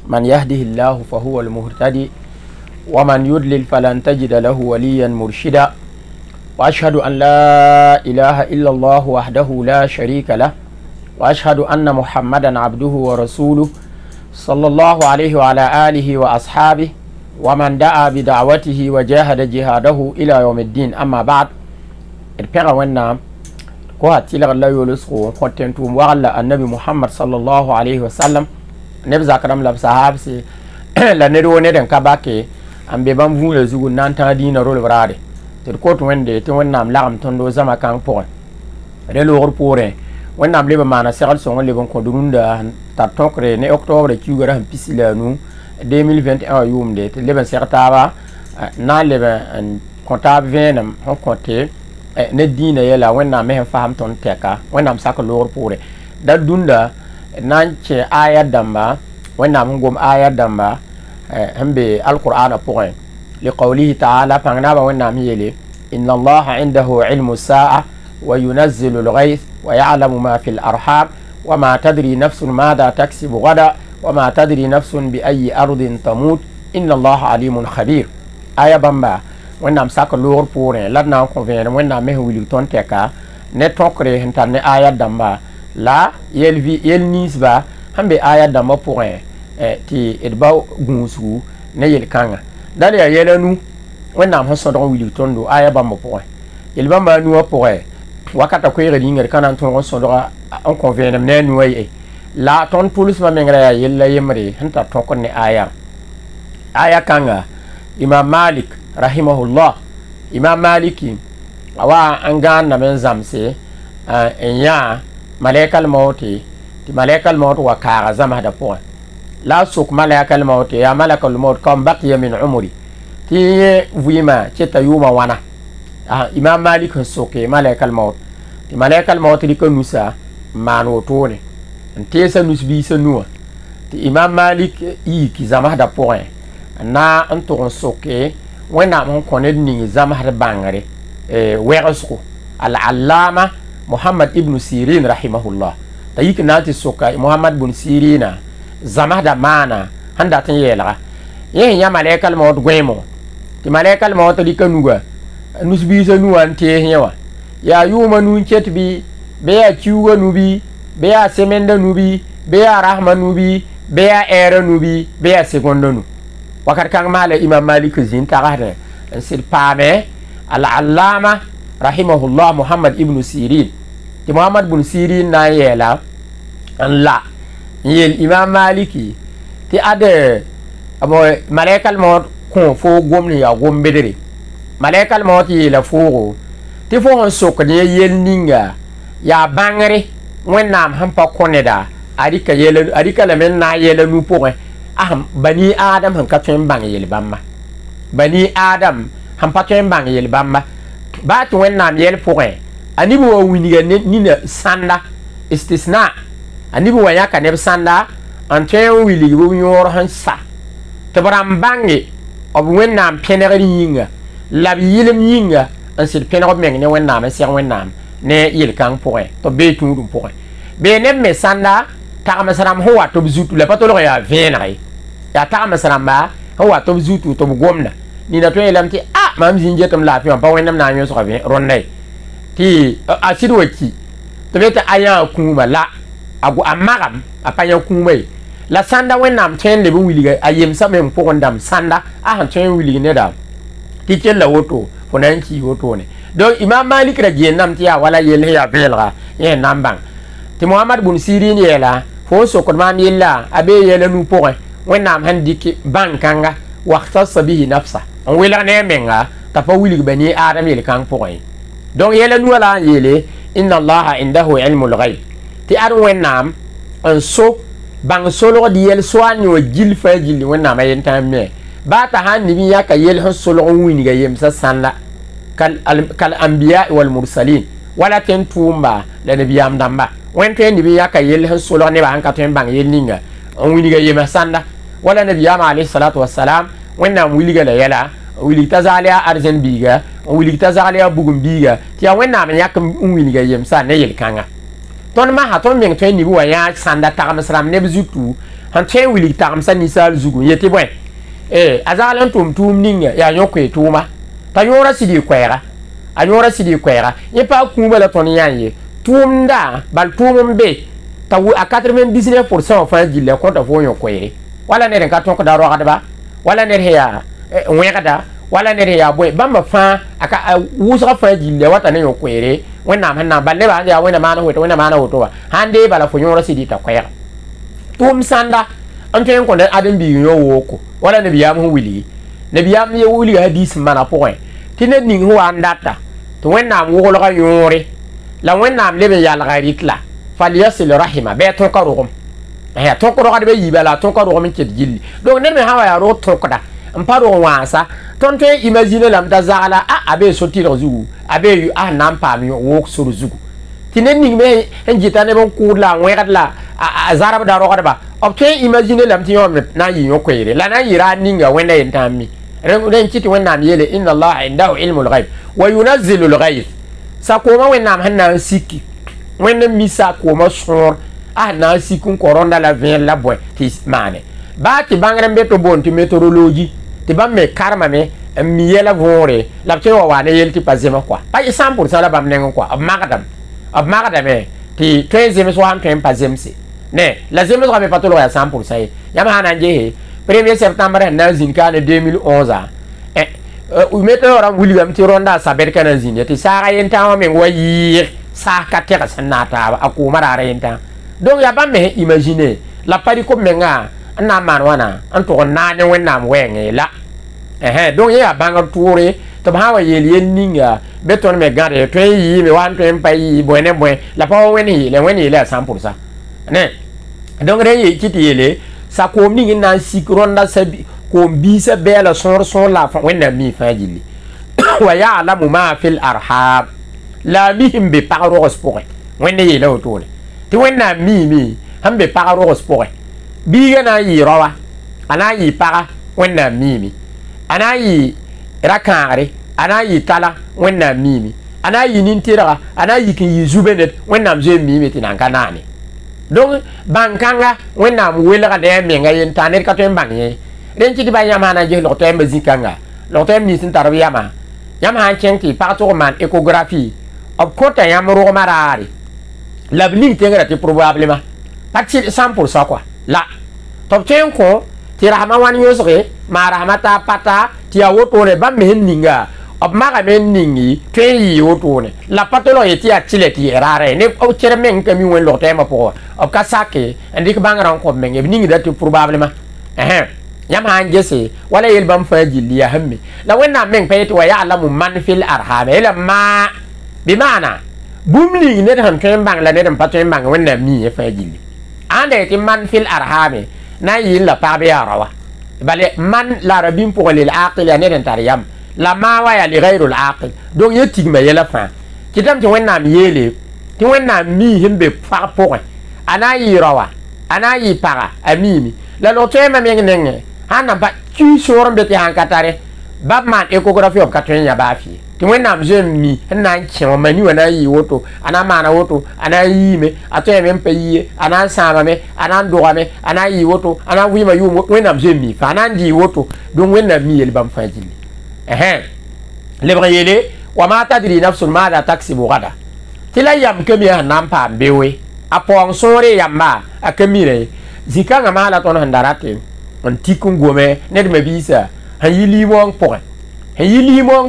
من يهده الله فهو المهتدي ومن يضلل فلن تجد له وليا مرشدا وأشهد أن لا إله إلا الله وحده لا شريك له وأشهد أن محمدا عبده ورسوله صلى الله عليه وعلى آله وأصحابه ومن دعا بدعوته وجاهد جهاده إلى يوم الدين. أما بعد البيغا ونا كو هاتيلا الله يولسخو كونتنتوم وعلى النبي محمد صلى الله عليه وسلم نبي زكرم لب صحابسي لا ندو ندن كباكي أم بيبام فول زوج نانتا دين رول برادي تركوت وندي تونام لام تندو زما كان بون رلو غربورين wẽnnaam leb n maana segl sõng n leb n kõ durunda tar tõkre ne octobre kiugã sẽn pisi la nu 2021 yʋʋmde tɩ leb n seg taaba na n leb n kõ taab vẽenem sẽn kõte ne dĩinã yɛla wẽnnaam me sẽn fasem tõnd tɛka wẽnnaam sak loogr pʋʋre da dũnda na n kẽ aya dãmba wẽnnaam sẽn gom aya dãmba sẽn be alqur'ana pʋgẽ liqaulihi taala pãng naaba wẽnnaam yeele inna allaha indahu ilmu saa وينزل الغيث ويعلم ما في الأرحام وما تدري نفس ماذا تكسب غدا وما تدري نفس بأي أرض تموت إن الله عليم خبير. آية بامبا وإنام ساك لور بورين لدنا كونفين وإنام مه ويلتون تكا نتوكري هنتان آية دامبا لا يلنيسبا هم بي آية دامبا بورين تي إدباو غنسو نيل كانا دالي يلنو وإنام هنصدر ويلتون دو آية بامبا بورين يلبامبا نوا بورين wakata ko yere dinga kana ton sondora on convene ne nuwaye la ton police ma mengra ya yella yemre hanta to ko ne aya kanga imam malik rahimahullah imam maliki awa anga na men zamse enya malaikal mauti ti malaikal maut wa kara zama da po la suk malaikal maut ya malakal maut kam baqiya min umri ti vima cheta yuma wana imam malik soke malaikal maut ti malaikal maut di ko nusa man wotone ntesa nusbi sa nuwa ti imam malik yi ki zama da point na anto soke wena mon konet ni zama da bangare weresko al allama muhammad ibn sirin rahimahullah tayik nati soka muhammad ibn sirina zama da mana handa tan yela ya malaikal maut gwemo ti malaikal maut di ko nuga nusbi sa nuwan te hewa ya yuma nun chetbi be ya ciuga nubi be ya semenda nubi be ya rahma nubi be ya era nubi be ya sekonda nu wakat kang mala imam malik zin tagade sir pame al allama rahimahullah muhammad ibn sirin ti muhammad ibn sirin na yela an la yel imam maliki ti ade abo malaikal maut ko fo gomni ya gombedere malaikal maut la fogo ti fo on sok ne yel ninga ya bangare wennam han pa koneda adika yel adika la men na yel nu po bani adam han ka tuen bang yel bamma bani adam han pa tuen bang yel bamma ba to wennam yel po ani bo winiga ni na sanda istisna ani bo ya ka ne sanda an tuen wili bo yor han sa to bram bangi ob wennam penere yinga lab yilim yinga an sir penere meng ne wennam en ser wennam ne yel kang point to be tudum point be ne me sanda ta masaram ho wato bzutu le patolo ya venai ya ta masaram ba ho wato bzutu to gomna ni na to yelam ti mam zinje tam la fi pa wennam na nyo so be ronnai ti asidu waki to be ta aya kuma la agu amagam apanya kuma la sanda wennam ten le bu wiliga ayem sa mem pokondam sanda han ten wiliga ne da ti la woto fonanki woto ne donc imam malik ra jennam tiya wala yele ya belga ye nambang ti muhammad bun sirin yela fo so ko man yella abe yela nu poe wennam handiki bankanga waqtas bihi nafsa on wela ne menga ta pa wili bani adam yel kan poe donc yela nu wala yele inna allaha indahu ilmul ghaib ti ar wennam en so bang solo di yel soani o jilfa jilli wennam ayen tamme ba ta han ni ya ka yel han solo wini ga yem sa sanda kal anbiya wal mursalin wala ten tumba la nabiyam damba wen ten ni ya ka yel han solo ne ba an ka ten bang yel ninga on wini ga yem sanda wala nabiyam alayhi salatu wassalam wennam wili ga la yala wili tazalia arzen biga wili tazalia bugum biga ti ya wennam ya ka wini ga yem sa ne yel kanga ton ma ha ton meng ten ni wa ya sanda ta masram ne bzutu han chen wili tam sa ni sal zugu yeti bwen azalan tum ninga ya nyokwe tuma ta yora sidi kwera a yora sidi kwera ye pa kuma la ton yanye tumda bal tumum be ta a 99% fa jille ko ta fo nyokwere wala ne ka ton ko da ro ba wala ne ya wegada wala ne ya boy bamba fa aka wusa fa jille wata ne nyokwere wena manna balle ba ya wena mana hoto wena mana hoto ba hande bala fo yora sidi ta kwera tum sanda anten ko da adam bi yo woko wala ne biyam hu wili ne biyam ye wili hadis mana point tine ning hu andata to wena am wo la yore la wena am lebe ya la ritla falyasil rahima be to ko rom to ko ro be yibala to ko ro min ket jilli donc ne me hawa ya ro to ko da mparo wasa tonte imagine lam da zala abe soti zugu abe yu nam pa mi wo suru zugu tine ning me enjita ne bon kurla werat la azarab da ro ba obte imagine lam ti yom na yi yokwere la na yira ninga wenda yentami ren chiti wenda yele inna allah indahu ilmul ghaib wa yunazzilul ghaib sakoma wenda hanna siki wenda misa koma sor na sikun koronda la vin la boy ti mane ba ti bangren beto bon ti meteorologie ti ba me karma me mi yela vore la ti wa ne yel ti pazema quoi pa 100% la bam nengo quoi ab magadam ti 13e so han tem pazemsi ne la zeme zo me patolo ya 100% yama hananje 1er septembre na zinka ne 2011 u meto ram william ti ronda saber kana zin ti sara yenta me wayi sa ka te ka sanata akuma ra yenta donc ya ba me imaginer la pari ko menga na man wana anto na ne wenna wenge la donc ya banga toure to ba wa yeli ninga beton me gade to yi me wan to empai boene boen la pa weni le 100% ne donc re kiti yele sa ko mi na sikronda sabi ko bisa bela son la fa wenna mi fa jili wa ya'lamu ma fil arham la mihim be paro sport wenne yele otole ti wenna mi hambe paro sport biga na yi rawa ana yi para wenna mi ana yi rakare ana yi tala wenna mi ana yi nintira ana yi kin yi zubenet wenna mje mi tinanka nani donc bankanga wenna mu wela de menga internet ka to mbanye renchi di banya mana je lo to mbazikanga lo to mi sin tarbiya ma yam han chenti parto man échographie ob kota yam ro marari l'avenir tengra te probablement pas 100% quoi là top tenko ti rahma wan yosre ma rahmata pata ti awoto le ba meninga ob maga meningi teyi woto ne la patolo yeti atile ti rare ne o chermen kami won lo tema po ob kasake ndik bangaran ko men ningi dati probablement yam han jese wala yel bam faji liya hamme la wenna men payeti wa ya'lamu man fil arham ila ma bi mana bumli ne han tem bang la ne dam patem bang wenna mi faji ande ti man fil arham na yin la pa be arawa bale man la rabim pour lil aqil ne den tariyam la ma wa ya li ghayrul aqil donc yetig ma yela fa kitam ti wenna mi yele ti wenna mi himbe fa pour ana yi rawa ana yi para amimi la lo tema mengne hana ba tu soron beti han katare babman échographie of katren ya bafi ti wenna mi na nchen mani wana yi woto ana mana woto ana yi me ato ya mempe yi ana sama me ana ndora me ana yi woto ana wima yu wenna mi fa ana ndi woto donc wenna mi yel bam fajili lebrayele wa ma tadri nafsun ma da taksibu gada tila yam kemi nan pa bewe apon sore yamba akamire zikanga mala ton handarate on tikun gome ned me bisa hayili wong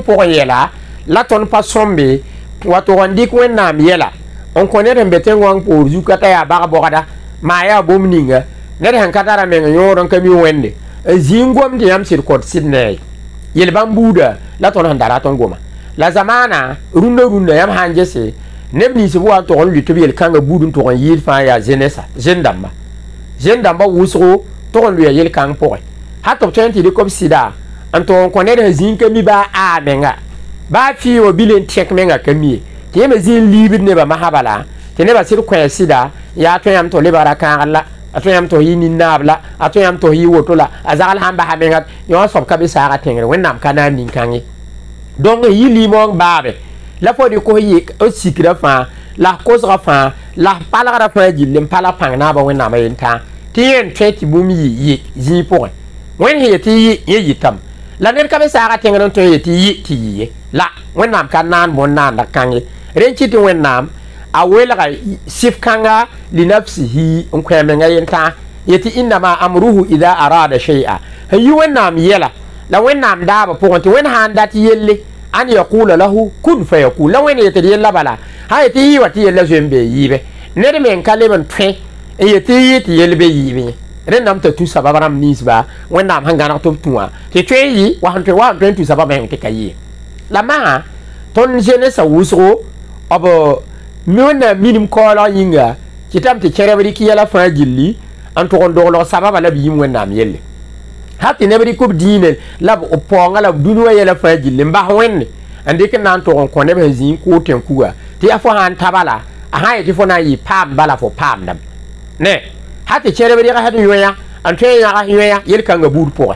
por yela la ton pa sombe wato wandi ko nam yela on connaît mbete wong por zukata ya ba bogada ma ya bomninga ned han katara men yoron kami wende zingom de yam sir kot sidney yel bambuda la ton handaraton goma la zamana runda yam hanjese nebni se bo to on lutte yel kanga budun to on yil fa ya jenesa jendamba wusro to on yel kang por hato tenti de comme sida anto on connaît de zinka mi ba a menga ba fi o bilen tek menga kami te me zin libre ne ba mahabala te ne ba sir ko sida ya to yam to le baraka Allah ato yam to yini nabla ato yam to yi wotola azal hamba ha menga yo sob ka bi sara tengre wennam kana nin kangi donc yi limong babe la fo de ko yi o sikira fa la kozra fa la pala fa jillim pala pangna ba wennam yenta ti yen tweti bum yi zi pour wen he ti yi tam la ner ka be sa ga tenga to yi ti yi la wen nam kan nan bon nan da kangi ren ci ti wen nam a wela ga sif kanga li nafsihi on ko me ngayen ta yeti inna ma amruhu idha arada shay'a hayi wen nam yela la wen nam da ba pour ti wen han da ti yelle an yaqula lahu kun fayakun la wen yeti yella bala ha yeti yi wati yella zembe yibe ner men kaleban twe yeti yeti yelbe yibe ren nam ta tu sababaram nisba wen nam hangana to tuwa ti twe yi wa han tu sababam te kayi la ma ton jene sa wusro abo mona minim kola yinga kitam te cerebri ki yala fa jilli an to ndo lo sababa la bi wen nam yelle hati nebri kub dinel lab o ponga lab dunwa yela fa jille mba wenne ande ke nan to ko ne be zin ko ten kuwa ti afo han tabala aha ti fo na yi pam bala fo pam dam ne hati chere be ga hadu yoya an te ya ga yoya yel kanga bur po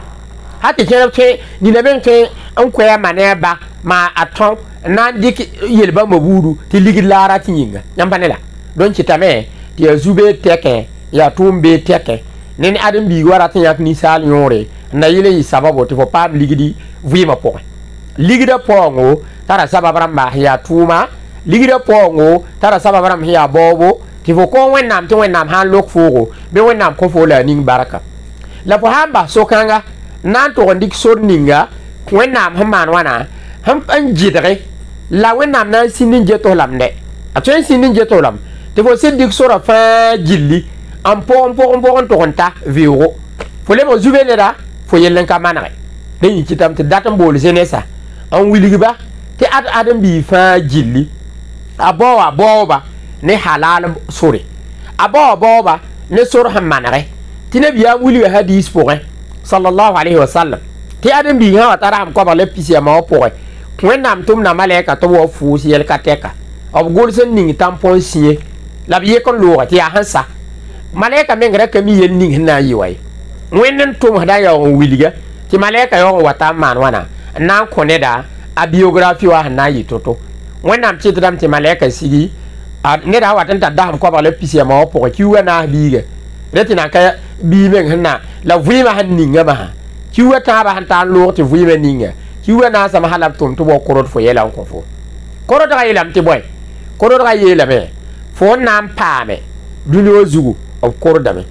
hati chere te ni ne ben te an ko ya mane ba ma aton nan dik yel ba maburu ti ligi lara ti yinga nyambanela don ci tame ti azube teke ya tumbe teke neni adam bi wara tan yak ni sal yore na yile yi sababu te fo pam ligidi vima po ligida pongo tara sababaram ba ya tuma ligida pongo tara sababaram ya bobo te fo ko wennam te wennam han lok fogo be wennam ko fo la ning baraka la po hamba so kanga nan to ndik sor ninga wennam hamman wana ham an jidre la wennam nan sinin je to lamde a to sinin je to lam te fo dik sora fa jilli en pon to konta viro fo le mo zubele da fo yellen ka manare den ci tam te datam bol jenesa an wiligi ba te adam bi fa jilli aboba ne halal sore aboba ne sor ham manare ti nabi ya wili hadis pour sallallahu alayhi wa sallam te adam bi ha taram ko ba le pisi ma pour wennam tum na malaika to wo fu si yel kateka ob golsen ning tampon siye la biye kon lo ti ya hansa malaika mengra kami yel ning na yiwai wenen tum hada ya wiliga ti malaika yo wata man wana na koneda a biography wa na yi toto wennam ti dam ti malaika sigi a ne da watan ta dam ko ba le pisi ma po ki wana biga retina ka bi men hna la vima han ninga ba ki wata ba han ta lo ti vima ninga ki wana sama halap tum to bo korot fo yela ko fo korot ga yelam ti boy korot ga yela be fo nam paame dunyo zugu of korodame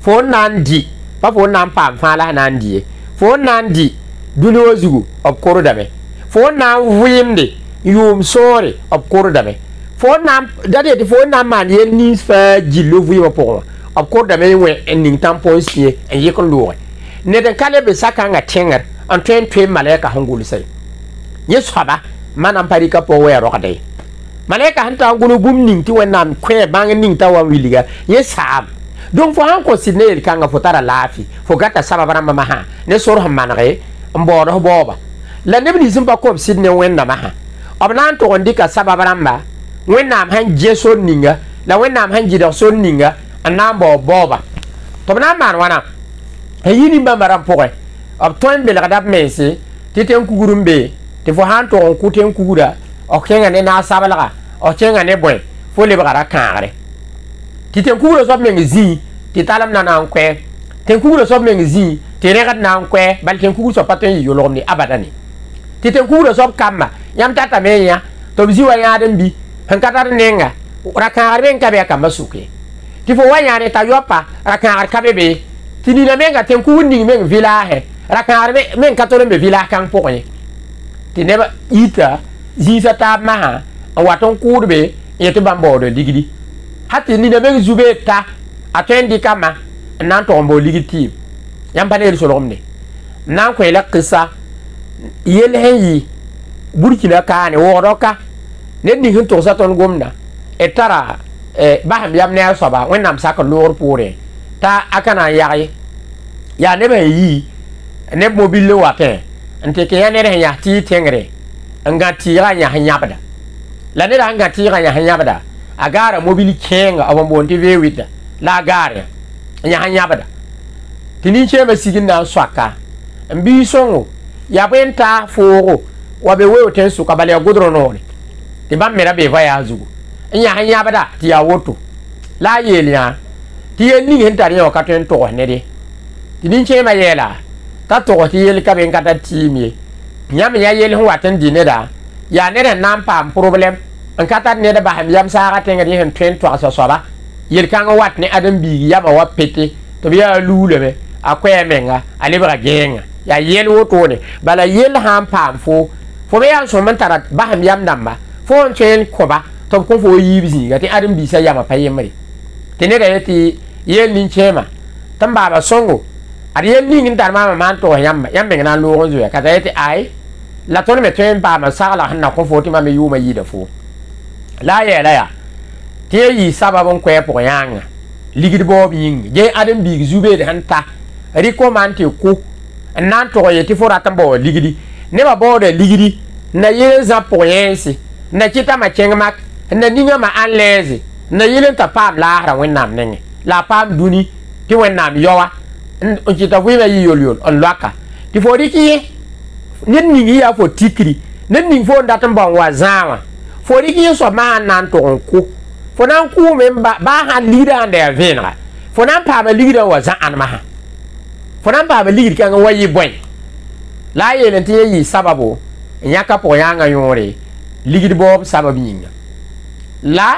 fo nandi pa fo nan pam fala nandi fo nandi dunyo zugu of korodame fo nan wimde yum sore of korodame fo nan dade fo nan man yen ni fa jillo wima po of korodame we ending tampon sie en yekon lo ne den kale be sakanga tenger en twen malaika hangul sai yesu haba manam parika po we rokade malaika hanta ngulu bum ning ti wennam kwe bang ning ta wa wiliga yesam donc fo han considérer kanga fo tara lafi fo gata sababara mama ha ne sor ha manare mbodo boba la ne bi simba ko sidne wennam ha obnan to ndika sababara mba wennam han jeso ninga la wennam han jida so ninga anambo boba to bana man wana hayini bambara poe ob toin be la dab mesi titen kugurumbe te fo han to ku ten kugura o kenga ne na sabalaga o kenga ne boy fo le bagara kangare ti ten kuuro so mengi zi ti talam na nan kwe ten kuuro so mengi zi ti regat nan kwe bal ten kuuro so paten yo lomni abadani ti ten kuuro so kamba yam tata meya to bizi wa yaden bi han katar nenga rakangare ben kabe kamba suke ti fo wa yane ta yopa rakangare kabe be ti ni na menga ten kuuro ni meng villa he rakangare men katore be villa kang pokoye ti neba ita zisa tab maha waton kurbe yete bambo de digidi hati ni na zube ta atendi kama nan tombo ligiti yamba ne so romne nan ko ela kissa yel heyi burkina kaane woroka ne ni hin to saton gomna e tara baham yam ne soba wonnam saka lor pore ta akana yayi ya ne be yi ne mobile wate ante ke ya ne ya ti tengre ngati ya nya hanyabada la ne da ngati ya nya hanyabada agara mobile kenga awambo TV wita la gare nya hanyabada tini chema sigin na swaka mbi songo ya benta foro wabe wewo tensu kabale ya godro nore ti bam mera be vaya azugo nya hanyabada ti ya woto la yelia ti yel ning hen tar yo ka ten to ne de ti nin chema yela ta to ti yel ka ben ka ta timi nyam ya yel ho watan di ne da ya ne da nan pam problem an ka ta ne da ba ham yam sa ka ten ga hen tren to so ba yel kan wat ne adam bi ya ma wa pete to biya lule be akwe menga ale ba genga ya yel wo to ne bala yel ham pam fo be yan so man tarat ba ham yam namba fo chen ko ba to ko fo yi bi ga ti adam bi sa ya ma paye mari te ne da yati yel nin chema tamba ba songo ari yel nin tar ma man to yam na lo ko zo ya ka ta yati ai la to me tren ba ma sa la na ko fo ti ma me yu ma yi da fo la ya te yi sababon ko po yanga ligid bob ying je adam bi zube de hanta ri ko man te ko nan to ye ti fora tambo ligidi ne ba bo de ligidi na ye za po yensi na kita ma chengamak na ninga ma anlezi na yelen ta pam la ra wenam nenge la pam duni ti wenam yowa on kita wi yi yol on laka ti fori ki nen ningi ya fo tikri nen ning fo ndatam bon wa zawa fori ki so ma nan to ko fo nan ku memba ba ha leader and their venra fo nan pa ba leader wa za an ma fo nan pa ba leader kan wa yi boy la yelen ti yi sababu nyaka po yanga yore leader bob sababu yinga la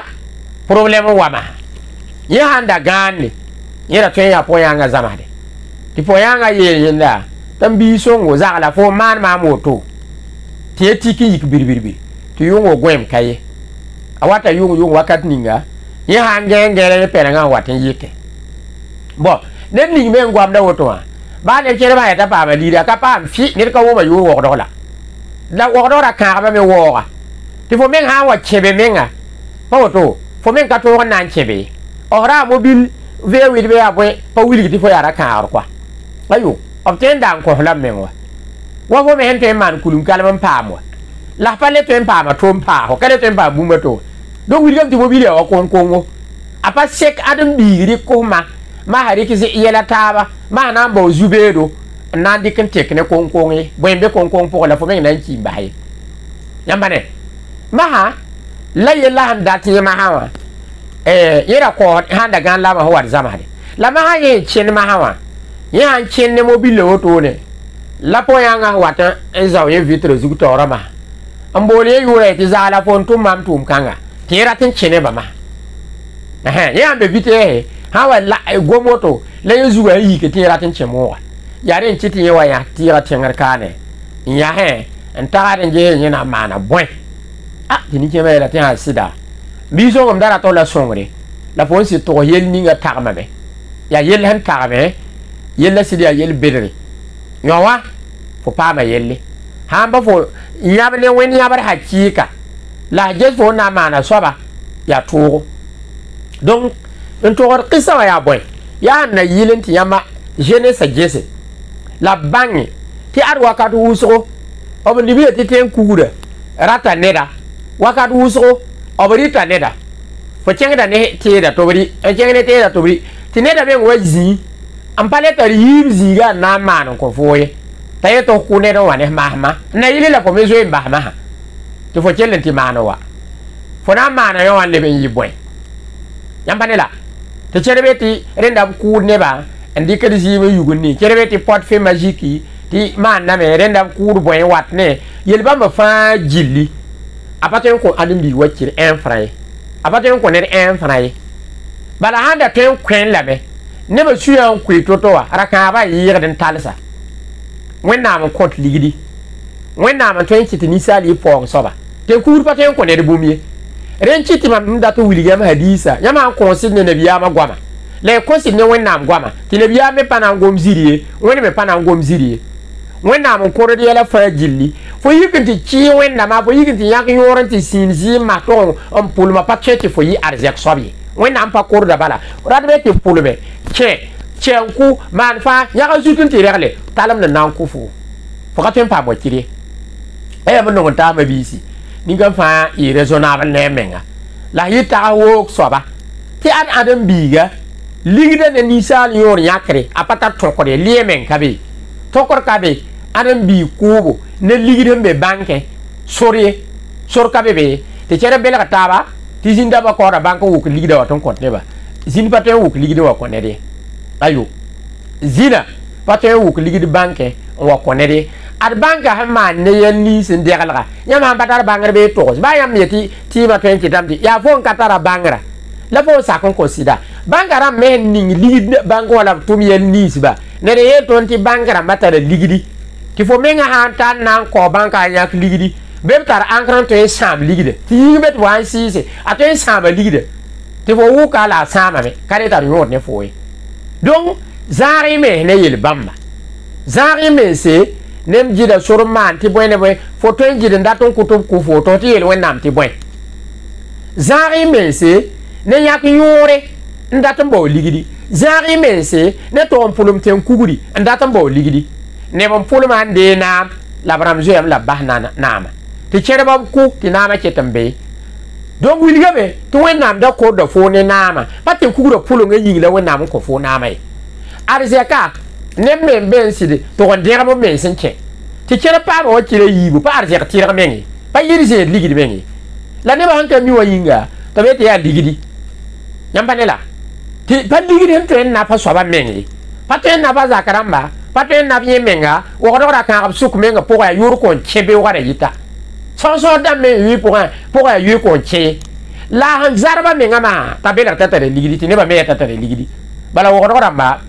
problème wa ma ye handa ganni yera to ya po yanga zamade ti po yanga yenda tambi songo za la fo man ma moto ti tiki yik birbirbi ti yungo gwem kaye awata yung wakat ninga ye hange ngere pere nga watin yike bo den ning men gwam da woto ba ne kere ba ta pa ba lida ka pa fi ne ka wo ma yu wo do la wo do ra ka ba me wo ga ti fo men ha wa chebe menga pa woto fo men ka to nan chebe ora mobil ve wi be abwe pa wili ti fo ya ra ka kwa ayo obten dan ko la menwa wo fo men te man kulum kalman pa mo la pa le to pa ma tom pa ho ka le to pa bumba to donc William ti mobile o kongo apa sek adam bigiri ko ma hari ki yela taba ma na bo zubedo na dikin tek ne kongo e boyembe kongo po la fo men nan ci baye yamba ne ma la yela handa ti ma hawa yera ko handa gan la ma ho war zamade la ma ye chen ma hawa ya chen ne mobile o to ne la po yanga wata ezaw ye vitre zugutora ma ambole yure ti zala fon tum mam tum kanga tira tin chene ba ma ya be vite hawa la gomoto la yuzu wa yi ke tira tin chemo ya ren chiti yewa ya tira tengar kane ya entara nje nyina mana boy tini kema la tin sida biso ngam dara to la songre la ponsi to yel ninga tarma be ya yel han tarme yel la sida yel bedre yowa fo pa ma yelle hamba fo yabne wen yabar hakika la jes fo na mana soba ya turo donc en to qissa wa ya boy ya na yilenti yama jene sa jese la bangi ti ar wakatu uso obni bi ti ten kuura rata neda wakatu uso obrita neda fo cengda ne ti da tobri cengda te da tobri ti neda be wazi ampale tar yibzi ga na mana ko foye taye to kune do wane mahma na yile la ko mezo en bahma to fo chelenti mana wa fo na mana yo wan le ben yiboy yamba ne la te cherebeti renda ku ne ba andi kadi zibe yuguni cherebeti pot fe magique ti man na me renda ku boy wat ne yel ba ma fa jilli apaten ko adum bi wacir en fray apaten ko ne en fray bala handa ten kwen labe ne ba suya ku toto wa raka ba yirden talsa wenna ma kot ligidi wenna ma to chiti ni sali po soba te kur paten ko ne de bumie ren chiti ma mdato William hadisa yama ko sidne ne biya ma gwama le ko sidne wenna ma gwama ti le biya me pana ngom zirie woni me pana ngom zirie wenna ma ko de la fa jilli fo yikinti chi wenna ma fo yikinti yak yoranti sinzi ma to on pulma paketi fo yi arzek sobi wenna pa ko da bala radbe ti pulbe chenku manfa yaka zutun ti regle talam na nanku fu fokaten pa mo kire mo no ta ma bisi ni ga fa i raisonnable ne menga la yita wo soba ti an adam biga ligida ne nisal yor yakre apata tokore liemen kabe tokor kabe adam bi kubo ne ligida be banke sor kabe be te chere bela taba ti zinda ba ko ra banko wo ligida wa ton kot ne ba zin patin wuk ligidi wa konede ayo zina patin wuk ligidi banke wa konede ad banka ha man ne yen ni sin degalga yama batar bangar be tos ba yam yeti ti ma pen kitamti ya fon katara bangra la fo sa kon consider bangara men ni ligidi banko wala tum yen ni siba ne de yeton ti bangara matara ligidi ti fo menga han tan nan ko banka yak ligidi be tar ankran to sam ligide ti yibet wan sise ato sam ligide ti fo wu kala sama me kare tar yot ne fo donc zari me ne yel bamba zari me se nem jida surman ti boy ne boy photo jida ndaton kutub ku photo ti yel wenam ti boy zari me se ne yak yore ndaton bo ligidi zari me se ne to pulum ten kuguri ndaton bo ligidi ne bon pulum ande na labram zoyam la bahna nama ti chere bab ku ti nama chetambe donc wilgabe to wenam da ko do fo ne nama patin kuguro pulum ngi yingla wenam ko fo nama e arzeka ne men ben sidi to on dira bo men senche ti chere pa ro kire yibu pa arzeka tira mengi pa yiri se ligidi mengi la ne ba hanka mi wa yinga to be te ya ligidi nyampanela ti pa ligidi en na pa so ba mengi pa ten na ba zakaramba pa ten na bi menga wo ko ra ka suk menga po ya yuru kon chebe wa re yita so da me yi po ya yu kon che la han zarba menga ma tabela tata de ligidi ti ne ba me tata de ligidi bala wo ko ra ba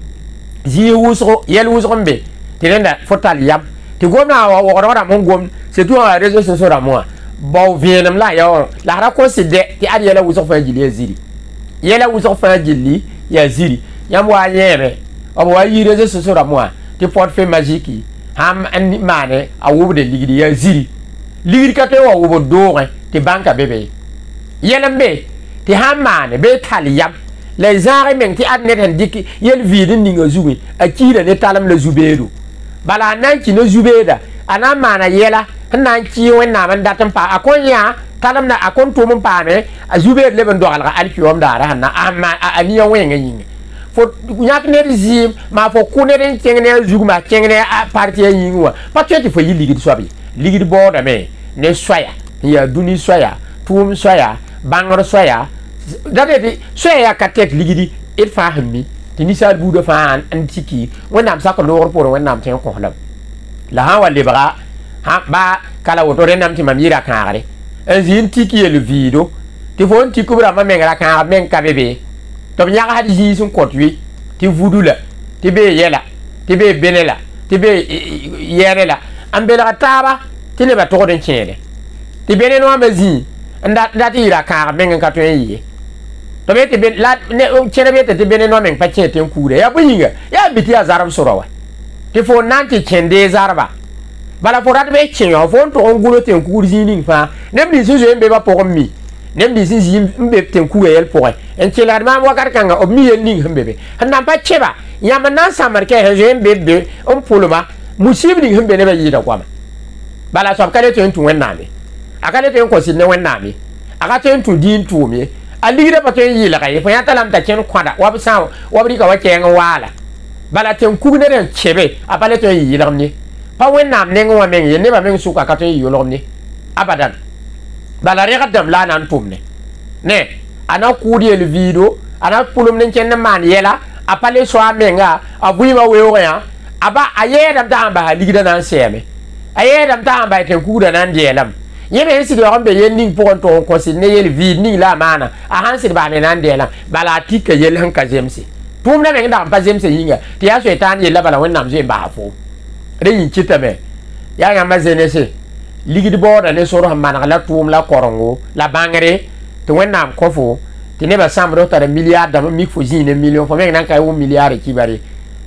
zi wuso yel wuso mbe ti nenda fotal yam ti gomna wo ko ra mon gom c'est tout en réseaux sociaux ra moi bon vienam la yo la ra ko se de ti ari yela wuso fa jili ziri yela wuso fa jili ya ziri yam wa yere o wa yi réseaux sociaux ra moi ti porte fait magique ham an mane a wo de ligidi ya ziri ligidi ka te wo do ti banka bebe yelambe ti ham mane be tali yam les gens men ti adnet han diki yel vide ninga zuwi akira ne talam le zubedu bala nan ki no zubeda ana mana yela nan ki wenna man datam pa akonya talam na akon to mun pa me a zubed le ben do ala alkiom dara hanna amma aniya wenga yinga fo nyak ne zim ma fo kunere kengene zuguma kengene a parti yingwa pateti fo yiligi sobi ligidi boda me ne soya ya duni soya tum soya bangor soya dade soya katek ligidi il fa hammi ti nisal budo fa antiki wonam sako lor por wonam ten ko la ha wale ba ha ba kala woto renam ti mamira kaare azin tiki le video ti fon ti kubra ma mengra ka men ka bebe to nya ga hadi sun kotwi ti vudula ti be yela ti be benela ti be yerela ambela taba ti le ba to den chede ti bene no amazi nda ti ra ka men ka to yi to be ti be la ne chere be ti bene no men pa chete kure ya buyinga ya biti azarab sorowa ti fo nanti chende zarba bala fo rat be chenyo fo to ongulo ten kurzini fa nem di suzo embe ba poko mi nem di sinzi mbe ten ku el poko en chelar ma wakar kanga o mi el ning hembe be hanna pa cheba yama na samar ke he embe be on puluma musib ning hembe ne ba yida kwama bala so kale to entu wennami akale to ko sinne wennami aka to entu din tu mi aligira pa to yi la kai fo ya talam ta chen kwada wabsa wabri ka wa kenga wala bala ten ku ne den chebe apale to yi la ni pa wennam ne ngwa men yene ba men suka ka to yi yolom ni abadan bala reka dam la nan tumne ne ana kudi el video ana pulum nen chen man yela apale so amenga abui ma wewo ya aba aye dam ta ba ligida nan seme aye dam ta ba ten ku da nan jelam yeme si do ambe yen ning pon to ko si ne yel vid ning la mana a hansi ba men nan jelam bala tika yel han ka jemsi tum na men da pa jemsi yinga ti ya shaitan yel bala wonnam je ba fo reyin chitame ya nga mazene se ligidi boda ne soro hamana la tum la korongo la bangare to wennam kofo ti ne ba samro ta milliard da mi fo jine million fo men nan kay 1 milliard ki bari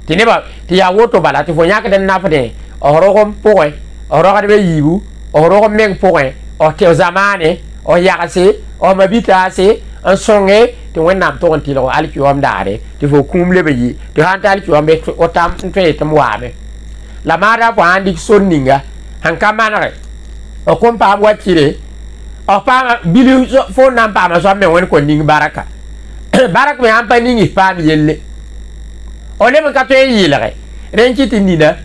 ti ne ba ti ya woto bala ti fo nyaka den nafde o rogom poe o rogade be yibu o rogom men poe o te zamane o yakase o mabita se en songe ti wennam to ti lo alki wam dare ti fo kumle be yi ti hanta alki wam be o tam fe tam wabe la mara po andi sonninga hankamana o kompa watire o pa bilu fo nam pa ma so me won ko ning baraka barak me ampa ningi pa yelle o le ka to yile renki tinina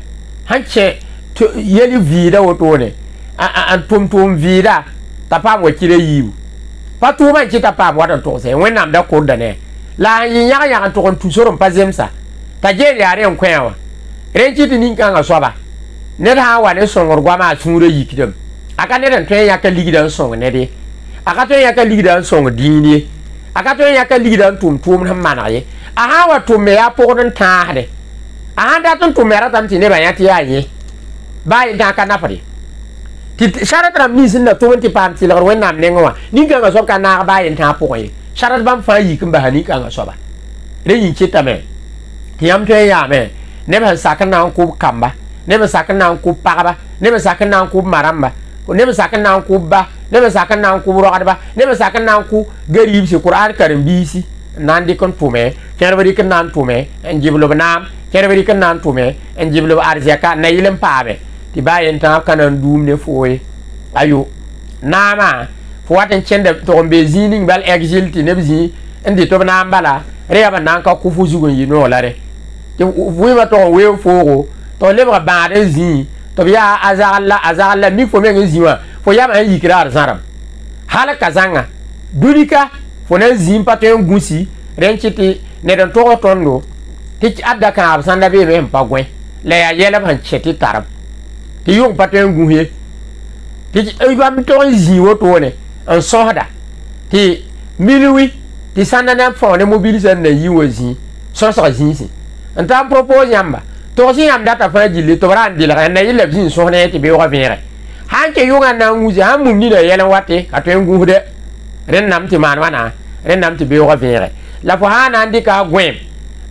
hanche yeli vida wotone an tum vida ta pa watire yiwu pa tu man kita pa wata to se won nam da ko da ne la yin ya to kon tusoron pa zemsa ta je ya ren kwewa ren chiti nin kan soba ne ha wa ne songor gwa ma sunre yikidam aka ne ren twen ya ka ligidan song ne de aka twen ya ka ligidan song dini aka twen ya ka ligidan tum han manaye aha wa tum me ya pokon ta de aha da tum mera tam ti ne ba ya ti aye ba ida ka na pare ti sharat ram ni sin na to ti pam ti la wen nam ne ngwa ni kan so ka na ba yin ta pokoy sharat bam fa yi kan ba hani kan so ba re yin chita me ti am twen ya me ne ba sa kan na ku kamba ne ba sa kan na ku pagaba ne ba sa kan na ku maramba ne ba sa kan na ku ba ne ba sa kan na ku rogadba ne ba sa kan na ku garib si qur'an karim bisi nan di kon tume kerbari kan nan tume en jiblo banam kerbari kan nan tume en jiblo arzaka na yilen paabe ti bayen ta kanan dum ne foye ayo nama fo waten chende to be zining bal exilti ne bzi indi to na mbala reba nan ka ku fuzugo yino lare ti wuima to we fogo to lebra baade zi to ya azalla mi fo men ziwa fo ya ma yikrar zaram halaka zanga dulika fo na zim paten gusi renchiti ne don to tondo ti adda ka absanda be me mpagwe le ya yela ban cheti tarab ti yung paten guhe ti ibam to ziwo to ne en sohda ti milui ti sanda na fo ne mobilisation na yiwo zi so zi ntam propose yamba to si yam data fa jili to ran dila na yile bin so ne ti be wa vere hanke yunga na nguzi ha mum ni da yela wate ka to ngude ren nam ti man wana ren nam ti be wa vere la fo hana ndika gwem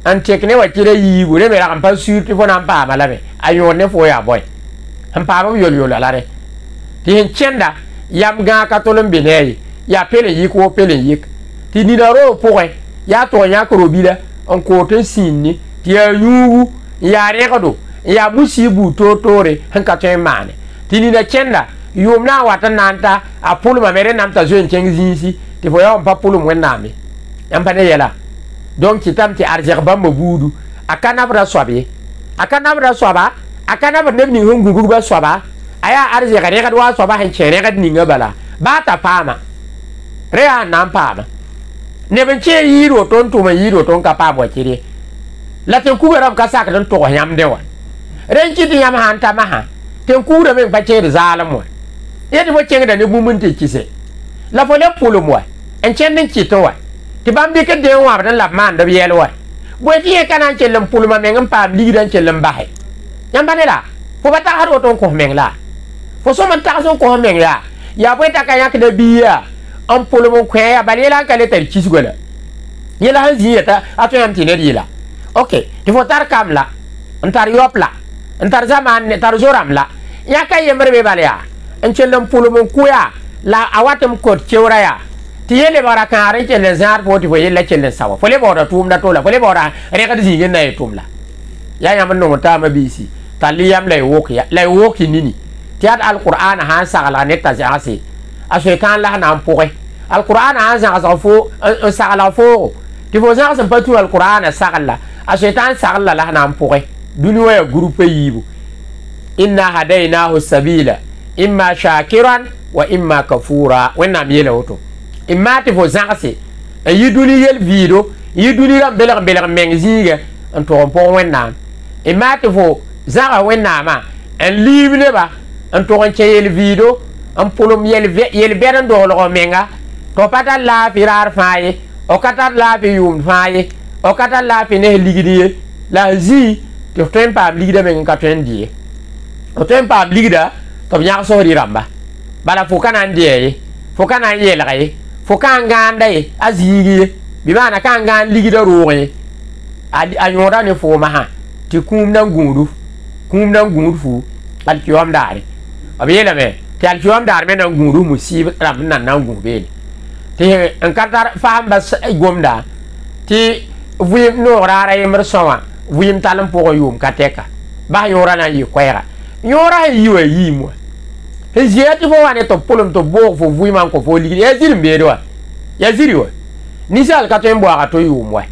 an tekne wa kire yi bure me ran pa sur ti fo nan pa malabe ayo ne fo ya boy han pa ba yol yol ala re ti hen chenda yam ga ka to lum bine ya pele yi ko pele yi ti ni da ro po ya to nya ko robila on ko to sinni ti ya yugu ya rekado ya musibu totore han ka to mane ti ni da chenda yum na wata nanta a pulu ma mere nam ta zo en chengi ti fo ya pa pulu mwen nami yam pa ne yela donc kitam ti arjer bamba budu akana bra swabe akana bra swaba akana bra nemni hungu ba swaba aya arjer ga rekad wa swaba han chere ga ninga bala ba ta pama rea nam pama ne ben che yiro ton to ma yiro ton ka pa bo chire la te ku ram ka sak don to yam de wa ren ki yam han ta ma ha te ku da men pa chere zalamo yedi bo chenga da ne bumunte kise la fo le pulu mo en chen nin ki to wa ti bambi ke de wa dan la man da yelo wa bo ti e kanan chelem pulu ma men pa li dan chelem ba he yam ba ne la fo ba ta ha ton ko men la fo so man ta so ko men ya ya bo ta ka yak de biya am pulu mo kwe ya balela ka le tar kisgola yela ha ziyata ato yam ti ne dila okay ti fo tar kamla antar yopla antar zaman ne tar zoram la ya ka yemre be balya en chelem pulu mo kuya la awatem ko chewra ya ti yele bara kan are chele zar fo ti fo yele chele sawa fo le bora tum da tola fo le bora re ka zinge na tumla ya yam no ta ma bisi taliyam lay wok ya lay wok nini ti ad alquran ha sagala ne ta jasi a shaytan la na ampoe alquran ha za fo sagala fo ti fo za san patu alquran sagala a shaytan sagala la na ampoe duniya ya groupe yibu inna hadainahu sabila imma shakiran wa imma kafura wenna miyela woto imma ti fo zangse e yiduni yel video yiduni ram beler mengziga en to pon wenna imma ti fo zaga wenna ma en libne ba en to on yel video en polom yel beren do lo menga to pata la firar faaye o kata la fi yum faaye o kata la fi ne ligidi la zi to tempa ligida men ka tendi o tempa ligida to nya so ri ramba bala fo kana ndiye fo kana yela kay fo kan ganda e azigi bi mana kan gan ligida roye anyora ne fo ma ha ti kum nan gundu fu al kiwam dare abiyela me ti al kiwam dare me nan gundu musib ram nan gumbe ti en katar fam ba gomda ti vuyim no rara yemr sowa vuyim talam po yum kateka ba yora na yi kwera yora yiwe yimo heziyati fo wane to polum to bo fo vuyman ko fo ligi yazir mbedo yaziri wa nisal ka to mbo aka to yumwa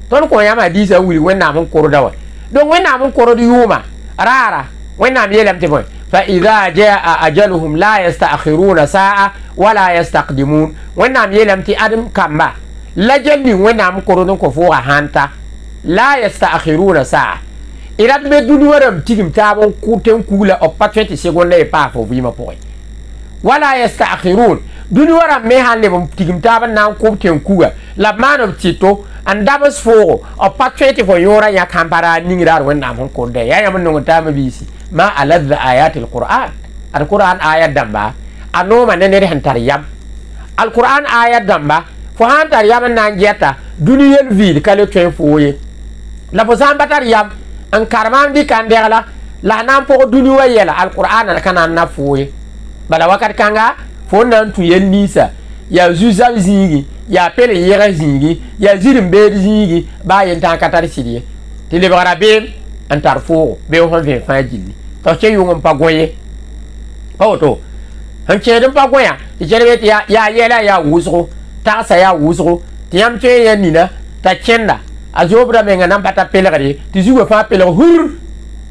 ton ko yama disa wuli wenna mun koroda wa don wenna mun korodi yuma rara wenna mi yelam te boy fa idha jaa ajaluhum la yasta'khiruna sa'a wala yastaqdimun wenna mi yelam ti adam kamba la jalli wẽnnaam korodn ko fooga hãnta la yasta'khiruna sa'a irat be dũni wã rãmb tigim taab n tẽn kugla b pa tõe tɩ segonda ye paa fo vɩɩmã pʋgẽ wala yasta'khirun dũni wã rãmb me sãn leb n tigim taab n na n kʋb tẽn kuga la b maan b tɩto n dabs foogo b pa tõe tɩ fo yõorã yãk sãn pa raa ningra ad wẽnnaam sẽn kʋrda yaa yãmb n nong n taamã biisi ma aladda ayat alquran alquran ayat dãmba a nooma ne ned sẽn tar yam alquran ayat dãmba fo sãn tar yam n na n gɛta dũni yel vɩɩd ka le tõe n foo ye la fo sãn pa tar yam n karemaam dɩka n dɛgla la a na n pʋg dũni wã yɛla alqur'ana ka na n na foo ye bala wakat kãnga fo n na n tũ yel ninsã yaa zu-zab zĩigi yaa pel yɛg zĩigi yaa zirem-beed zĩigi baa yen tãn ka tar sɩd ye tɩ lebgra beem n tar foogo beem sẽn vẽ fãa gilli tɩ kẽ yʋng n pa gõ ye pa woto n kẽed n pa gõya tɩ kẽd be tɩ yaa yɛla yaa wʋsgo tagsa yaa wʋsgo tɩ yãmb tõe yã nina t'a kẽnda a zoobda menga nan pa ta pelgre tɩ zugã fãa pelg hur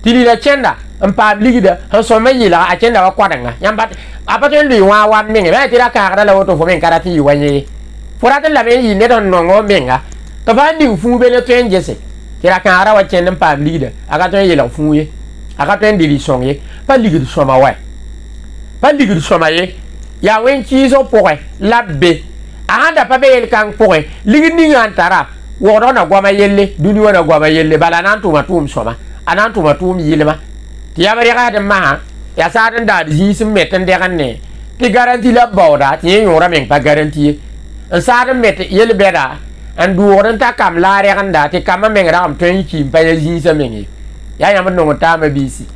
tɩ rɩla kẽnda n paam ligda n sõma yɩlga a kẽnda wa koadengã yãmb a pa tõe n lʋɩ wã wa menge bã tɩ ra kãagda la woto fo me n ka rat n yɩ wa yẽ fo rat n lame n yɩ ned n nong wa menga tɩ fãa ning fũu be ne tõe n gese tɩ ra kãagrã wa kẽnd n paam ligda a ka tõe n yelg fũu ye a ka tõe n dɩ rɩ-sõng ye pa ligd sõma wa pa ligd sõma ye yaa wẽn-kɩɩsg pʋgẽ la b be a sãn da pa be yel-kãng pʋgẽ ligd ningã n tara wogdo na goama yelle dũni wã na goama yelle bala a na n tʋma tʋʋm sõma a na n tʋma tʋʋm yɩlma tɩ yam regsd n masã yaa saad n daad zĩis n met n dɛg n ne tɩ garanti la b baooda tɩ yẽ yõorã meng pa garanti ye n saad n met yel-bɛda n dʋʋgd n ta kam la a rẽgenda tɩ kamã meng ragm tõe n kiim pa ya zĩisã meng ye yaa yãmb n nong n taamã biisi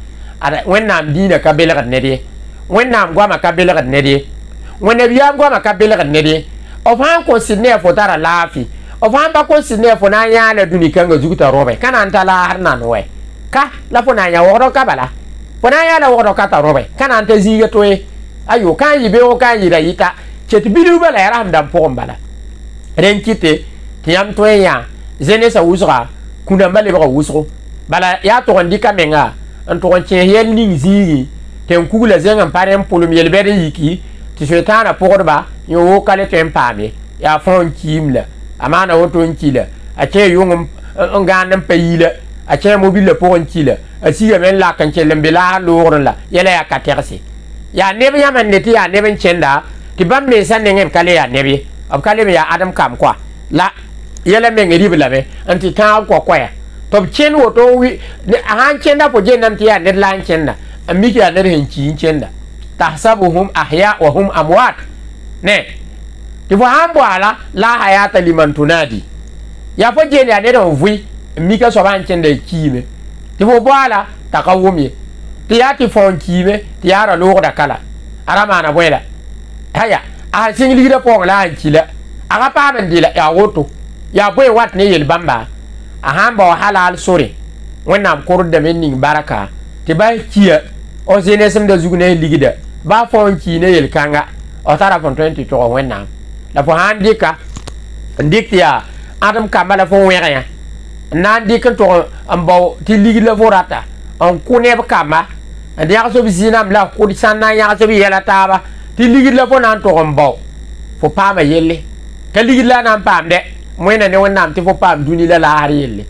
ad wẽnnaam dĩinã ka belgd ned ye wẽnnaam goamã ka belgd ned ye wẽn-nabiyaam goamã ka belgd ned ye b sãn kõn sɩd ne a fo tara laafɩ b sãn pa kõn sɩd ne a fo na n yãa la dũni kãngã zug t'a rõbɛ ka na n ta laasd nan wɛ ka la fo na n yã wogdo ka bala fo na n yãa la wogdo ka t'a rõbɛ ka na n ta zĩiga to ye ayo ka n yɩ beoogo ka n yɩra yɩta ket bilgba la ya rasem dãmb pʋgẽ bala rẽn kɩte tɩ yãmb tõe n yã zenesã wʋsga kũ-dãmbã lebga wʋsgo bala yaa tʋg n dɩka menga n tʋg n kẽes yɛl ning zĩigi tɩ n kug la zẽng n pa rẽ n pʋlem yel-bɛd n yiki tɩ soetãanã pʋgdba yẽ woo ka le tõe n paam ye yaa fõo n kiim la a maana woto n ki la a kẽ yʋng n gãand n pa yila a kẽ mobil la pʋgẽ n ki la a sigame n lak n kell n be laasd loogrẽ la yɛla yaa ka tɛgse yaa neb yãmb n ne tɩ yaa neb n kẽnda tɩ bãmb mensã nengẽ b ka le yaa neb ye b ka leb n yaa adem kam koa la yɛla meng rib lame n tɩ tãag koa-koɛya tɩ b kẽnd woto a sãn kẽnda fo gendame tɩ yaa ned la n kẽnda n mik yaa ned sẽn ki n kẽnda tahsabuhum ahya wa hum amwat ne tɩ fo sãn boala la hayata liman tunadi yaa fo gend yaa ned n vʋɩ n mika soabã n kẽnda kiime tɩ fo boala t'a ka wʋm ye tɩ yaa tɩ fõ n kiime tɩ yaa ra loogda kala a ra maana bõe la aya a sẽn sɩng ligdã pʋgẽ la n ki la a ka paam n dɩ la yaa woto yaa bõe wat ne yel-bãmba a sãn bao halaal sore wẽnnaam kʋrddame n ning barka tɩ ba kia o zenesmda zug ne ligda ba fõ n kii ne yel-kãnga o tara fõn tõe n tɩ tog wẽnnaam la fo sãn dɩka n dɩk tɩ yaa ãdem kambã la fo wẽg yã n na n dɩk n tog n bao tɩ ligd la fo rata n kʋ neb kamba n yãgs b zĩnam la kʋd sãn na n yãgs b yɛla taaba tɩ ligd la fo na n tog n bao fo paama yelle ka ligd la na n paam dɛ wẽna ne wẽnnaam tɩ fo paam dũni la laasd yelle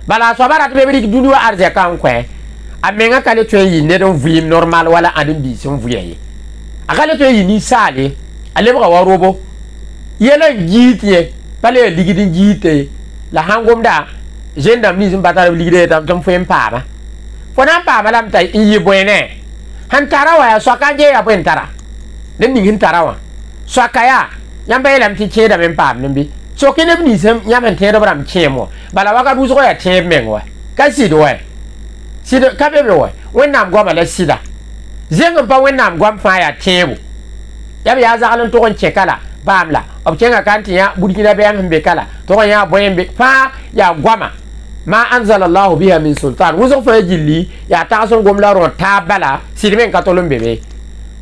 bala a soaba rat be b rɩk dũni wa arzɛka n kõ a menga ka le tõe n yɩ ned n vɩɩm normal wala ãdem-biis n vɩa ye a ka le tõe n yɩ ninsaal ye a lebga wa robo yɛla n giit ye pa le yaa ligd n giite ye la sãn gomda gendam nins n pa tar b ligda ye tɩ m fo n paama fo na n paama lame t'a n yɩ bõe ne sẽn tara wã yaa soaka n gee yaa bõe n tara ned ning sẽn tara wã soaka yaa yãmb pa yeelame tɩ kẽedame n paam nembe sok neb nins yãmb n tẽedb rãmb kẽem wã bala wakat wʋsgo yaa tẽeb meng wa ka sɩd wɛ sɩd ka be be wɛ wẽnnaam goamã la sɩda zeng n pa wẽnnaam goam fãa yaa tẽebo yab yaa zagl n tog n kẽ kala paam la b kẽnga ka n tɩ yã burkina bɛɛm sẽn be kala tog n yã bõe n be fãa yaa goama ma anzala allahu biha min sultan wʋsg fãa gilli yaa tags n gom la rõ taab bala sɩd me n ka tol n be be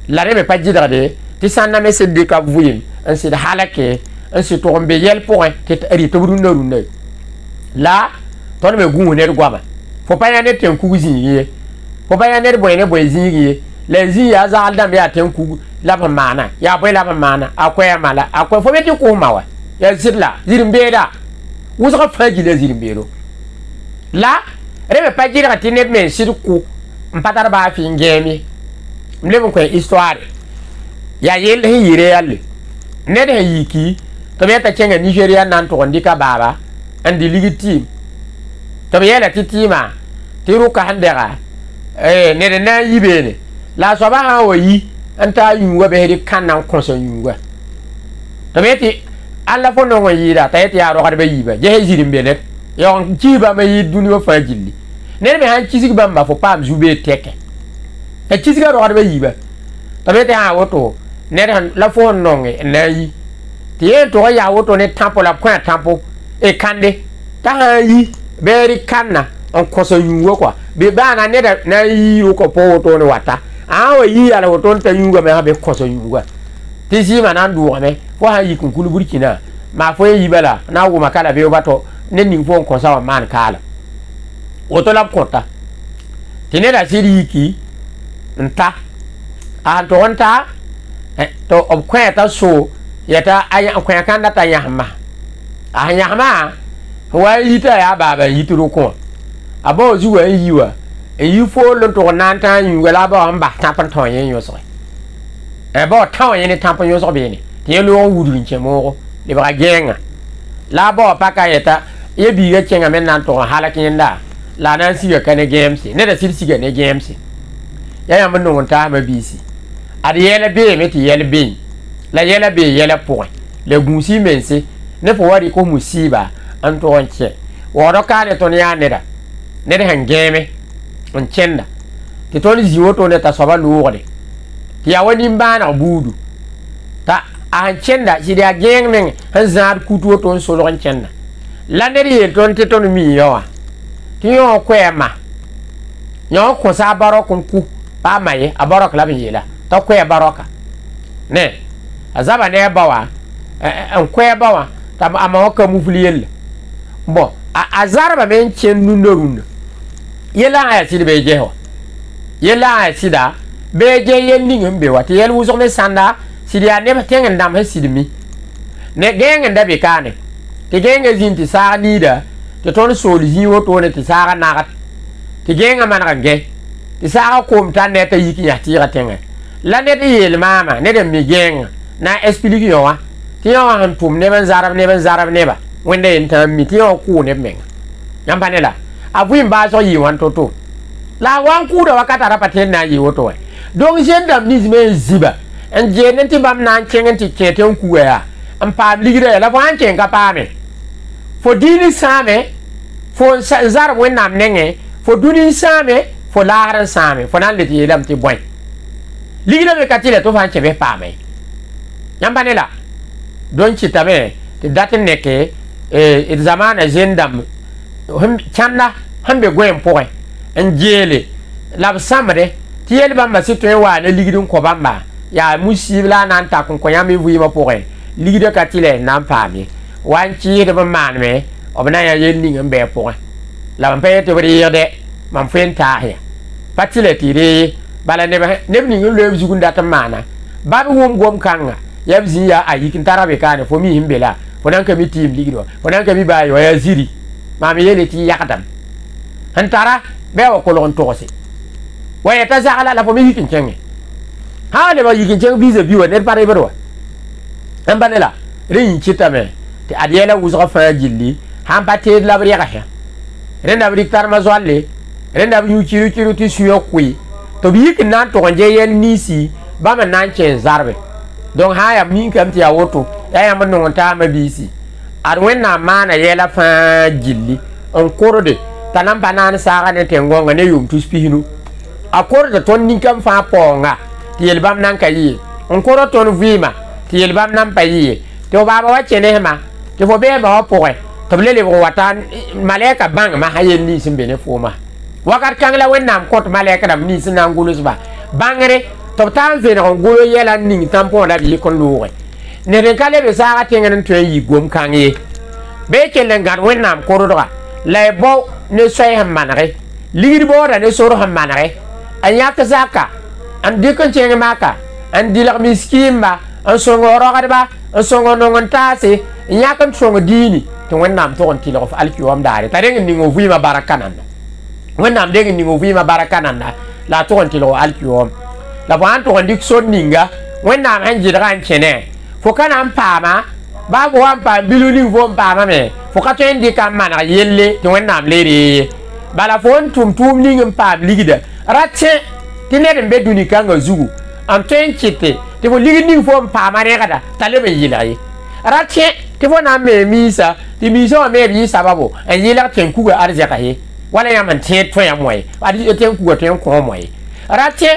la rẽ me pa gɩdgde tɩ sãnname sẽn dɩka b vɩɩm n sɩd halake n sɩd tog n be yɛl pʋgẽ tɩ rɩt b rũndã rũndã la tõnd me gũus ned goama fo pa yã ned tẽn kug zĩig ye fo pa yã ned bõe ne bõe zĩig ye la zĩig yaa zagl dãmb yaa tẽn kug la b maana yaa bõe la b maana a koɛɛmã la a koɛ fo be tɩ kʋʋsma wa ya sirla zirin beda wusga faji le zirin bero la rebe pajira ka tinet men sirku mpatar ba fi ngemi mlem ko histoire ya yel hire yalle ne de yiki to meta chenga Nigeria nan to ndika baba andi ligi team to yela titima tiru ka handera ne de na yibene la so ba ha yi anta yunwa be hedi kannan konso yunwa to meti alla fo no yira tayeti ya ro ka be yiba je hejiri mbenet yon jiba ma yi dunio fa jilli ne be han chisigi bamba fo pam jube teke e chisigi ro ka be yiba to meti ha woto ne la fo no na yi tie to ya woto ne tampo la point tampo e kande ta ha yi beri kanna on konso yunwa kwa be bana ne da na yi ko po woto ne wata awo yi ala woto nta yunwa me ha be konso yunwa tisi manan duwa me fo ha yi kunkulu burkina ma fo yi bala na wo makala be bato ne ning fo konsa wa man kala woto la kota tine da siri ki nta a to onta to obkweta so yata aya kwya kanda ta yahma a yahma wa yita ya baba yituru ko abo zuwa yiwa yi fo lo to nanta yunwa la ba amba tapan ton yen yo so bo taw yen tapan yo so be ni tie lo wudu nchemo le ba genga la bo paka yeta ye bi ye chenga men nan to halakin da la nan siga kane games ne da siga ne games ya ya mun wonta ma bisi ad yele be meti yele be la yele be yele point le gunsi mense ne fo wari ko musiba an to onche woro ka ne to ne ya ne da hangeme on chenda ti to ni ziwoto ne ta soba luurde ti ya wani mbana budu ta an chenda si dia geng men han zar kutu to so lo chenda la ne ri ton ti ton mi yo ti yo kwema yo ko sa barokun ku ba maye abarok la bi yela to kwe baroka ne azaba ne bawa en kwe bawa ta ama ka mu fuliyel bo azarba men chen nunurun yela ya si be je ho yela ya si da be je yel ni ngbe wati yel wuzo me sanda si dia ne batenga ndam he sidimi ne genga ndabe kane te genga zinti sa ni da te ton soli zi woto ne te sa na te genga man range te sa ko mta ne te yiki ya tira tenga la ne de yel mama ne de mi genga na explique yo wa ti yo han tum ne ban zarab ne ba wende enta mi ti yo ku ne menga nyamba ne la avu mba so yi wan toto la wan ku da wakata rapaten na yi woto we donc jendam ni zime ziba en je nenti bam nan chengen ti cheten ku ya am pa ligire la wan chen ka pa me fo dini same fo zar wenam nenge fo duni same fo laran same fo nan le ti lam ti boy ligire be katile to fan chebe pa me nyamba ne la don ci tabe ti datin neke e zamana jendam chanda hambe gwen poe njele lab samre tiel bamba sitwe wa ne ligidun ko bamba ya musibla nan ta kun ko yami wi ma poe ligido katile nan pami wan ci de man me obna ya yelni ngambe poe la mpe te bri yede mam fenta ya patile tire bala ne ni ngul zugunda ta mana babu wom gom kanga yabzi ya ayikin tarabe kane fo mi himbela fo nan ka mi tim ligido fo nan ka mi bayo ya ziri mami yele ti yakadam hantara be wa kolon tosi waya ta za ala la fo mi yikin chenge ha le ba yikin chenge bize biwa ne pare berwa ambanela rin chitame ti adiela uzra fa jilli han patte la briya ha renda brik tar ma zwalle renda bi chiru ti suyo kui to bi yikin nan to nje yel nisi ba man nan chen zarbe donc ha ya min kam ti ya woto ya man non ta ma bisi ar wenna mana yela fa jilli on korode tanam banan saga ne tengonga ne yum tu spihinu akorde ton ni kam fa ponga ti yelbam nan kayi on koro ton vima ti yelbam nan payi to baba wache ne ma ti fo be ba poe to lele bo watan maleka bang ma hayen ni simbe ne foma wakat kangla wennam kot maleka dam ni sinan gulus ba bangre to tan fe no gulo yela ni tampon da bi kon luwe ne den kale be saga tengen to yi gom kangi be kelen gar wennam korodra lay bo ne soy ham manare ligir bo da ne soro ham manare anyaka zaka an dikon chenge maka an dilak miskin ba an songoro kadba songo nongon tase nyakam songo dini to wonnam to on tilo fa alkiwam daare ta reng ningo vima barakananda wonnam deng ningo vima barakananda la to on tilo alkiwam la ban to on dik son ninga wonnam han jidran chene fo kana pama ba bo am pa biluni vo pama me fo ka to indi kam mana yelle to wonnam leri bala fon tum ningam pa ligida ratche tinere be duni kanga zugu am ten chite te bo ligi ning fo pama re kada talebe yilai ratche te bo na me misa ti misa me bi sababu en yila ten kuga arzaka he wala ya man te to ya moy adi ten kuga ten ko moy ratche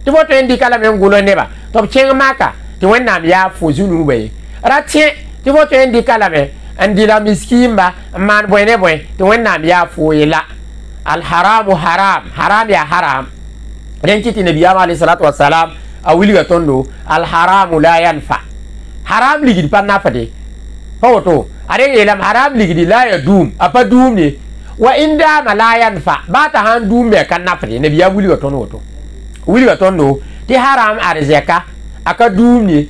te bo to indi kala men gulo neba to cheng maka te wonnam ya fo zunu be ratche te bo to indi kala me andila miskimba man boyne boy te wonnam ya fo yila al haramu haram ya haram renkiti nabi alayhi salatu wassalam awili ga tondo al haramu la yanfa haram ligidi panna fade foto are yelam haram ligidi la ya dum apa dum ne wa inda ma la yanfa bata han dum be kan nafade nabi awili ga tondo to wili ga tondo ti haram arzeka aka dum ne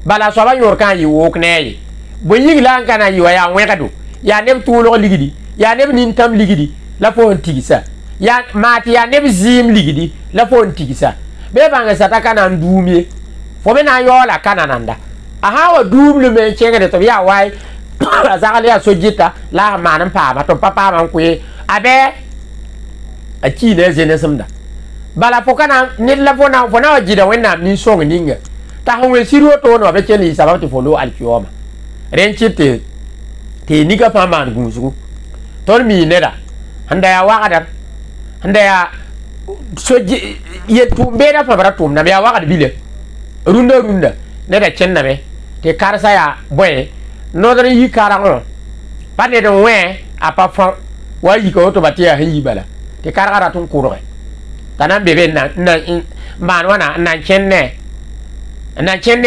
bala so ba yor kan yi wok ne bo yigla kana yi wa ya wekadu ya nem tulo ligidi ya nem nin tam ligidi la fo tigisa ya mati ya neb zim ligidi la fo tigisa be banga sataka na ndumie fo be na yola kanananda aha wa dumlu men chengere to ya wai azakale ya sojita la manan pa ma to papa man ku abe a chi ne zene samda bala fo kana nit la fo na wajida wenna ni song ninga ta hon siro to no be cheli sabati fo lo alkioma renchite te niga pa man gunsu ton mi neda handa ya wakadar handa ya soji ye tumbe da fabara tum na ya wakad bile runda ne da chen na be te karsa ya boy no dare yi karango pande de we apa fa wa yi ko to batia yi bala te karara tun kuro tanan bebe na man wana na chenne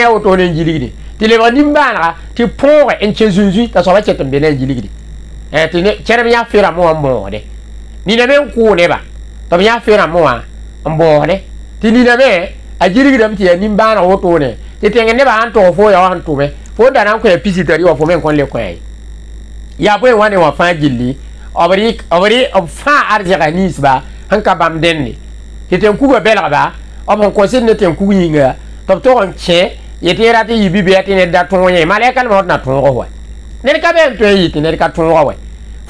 o to ne jiligidi ti le wani mbana ti pore en chezunzu ta so ba chetem be ne jiligidi ti ne chere ya fira mo de ni na men ku ne ba to ya fira mo mbo de ti ni na me a jirigi dam ti ni mbana o to ne ti tenge ne ba an to fo ya an to me fo da nan ko e pisitari o fo men kon le ko ya bo wani wa fa jilli obri fa arjaga nisba hanka bam denni ti ten ku ba bela ba o mon ko sin ne ten ku yinga to on che yete rati yibi be ati ne da to ye malekal mo na to ko wa ne ka be to yi ti ne ka to ko wa